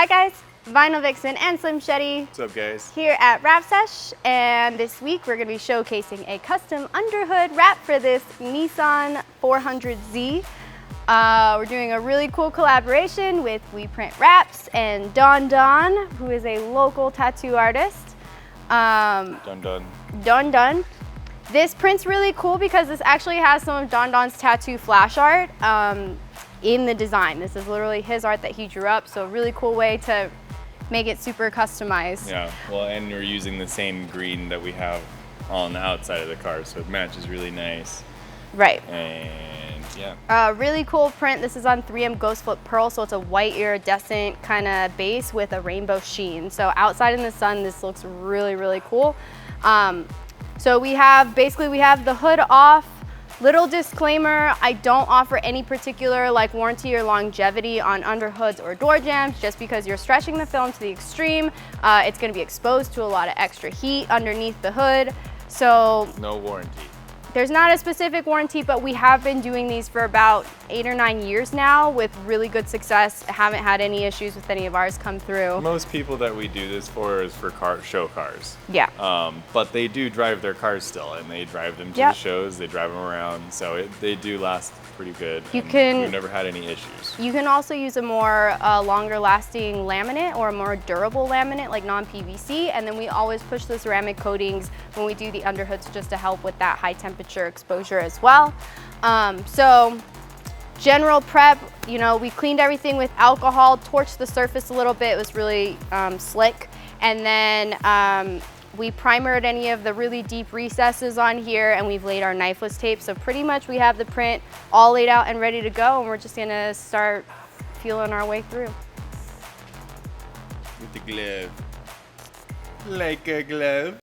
Hi guys, Vinyl Vixen and Slim Shetty. What's up guys? Here at Wrapsesh, and this week we're going to be showcasing a custom underhood wrap for this Nissan 400Z. We're doing a really cool collaboration with We Print Wraps and Don, who is a local tattoo artist. Don. This print's really cool because this actually has some of Don's tattoo flash art in the design. This is literally his art that he drew up, so a really cool way to make it super customized. Yeah, well, and we're using the same green that we have on the outside of the car, so it matches really nice. Right. And yeah. Really cool print. This is on 3M Ghost Flip Pearl, so it's a white iridescent kind of base with a rainbow sheen. So outside in the sun, this looks really, really cool. So we have the hood off. Little disclaimer, I don't offer any particular warranty or longevity on underhoods or door jambs. Just because you're stretching the film to the extreme, it's going to be exposed to a lot of extra heat underneath the hood. So no warranty. There's not a specific warranty, but we have been doing these for about 8 or 9 years now with really good success. Haven't had any issues with any of ours come through. Most people that we do this for is for show cars. Yeah. But they do drive their cars still, and they drive them to the shows, they drive them around, so they do last pretty good. We've never had any issues. You can also use a more longer lasting laminate or a more durable laminate like non-PVC, and then we always push the ceramic coatings when we do the underhoods just to help with that high temperature exposure as well. So general prep, we cleaned everything with alcohol, torched the surface a little bit. It was really slick, and then we primered any of the really deep recesses on here, and we've laid our knifeless tape. So pretty much we have the print all laid out and ready to go, and we're just gonna start feeling our way through. With the glove. Like a glove.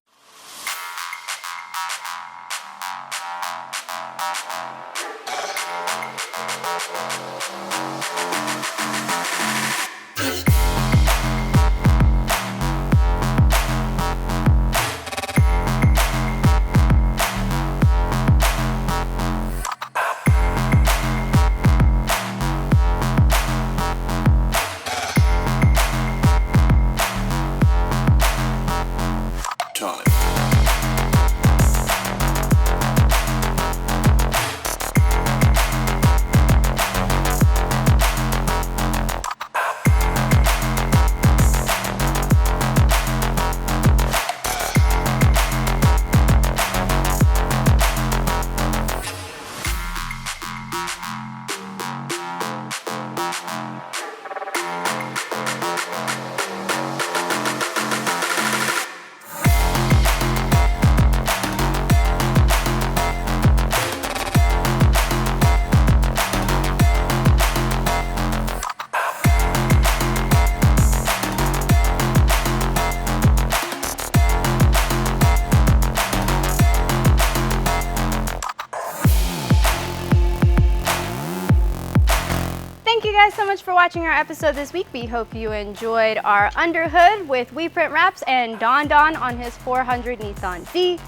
Thank you guys so much for watching our episode this week. We hope you enjoyed our underhood with We Print Wraps and Don on his 400 Nissan Z.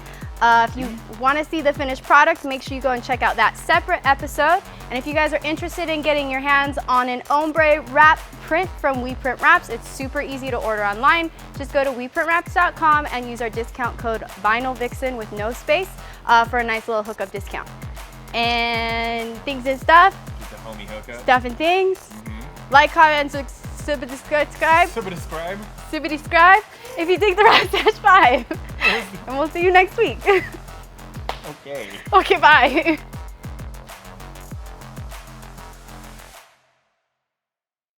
If you want to see the finished product, make sure you go and check out that separate episode. And if you guys are interested in getting your hands on an ombre wrap print from We Print Wraps, it's super easy to order online. Just go to weprinwraps.com and use our discount code VinylVixen with no space for a nice little hookup discount. And things and stuff. The homie hookup. Stuff and things. Like, comment, and subscribe. Subscribe if you think the Wrapsesh 5. And we'll see you next week. Okay. Okay, bye.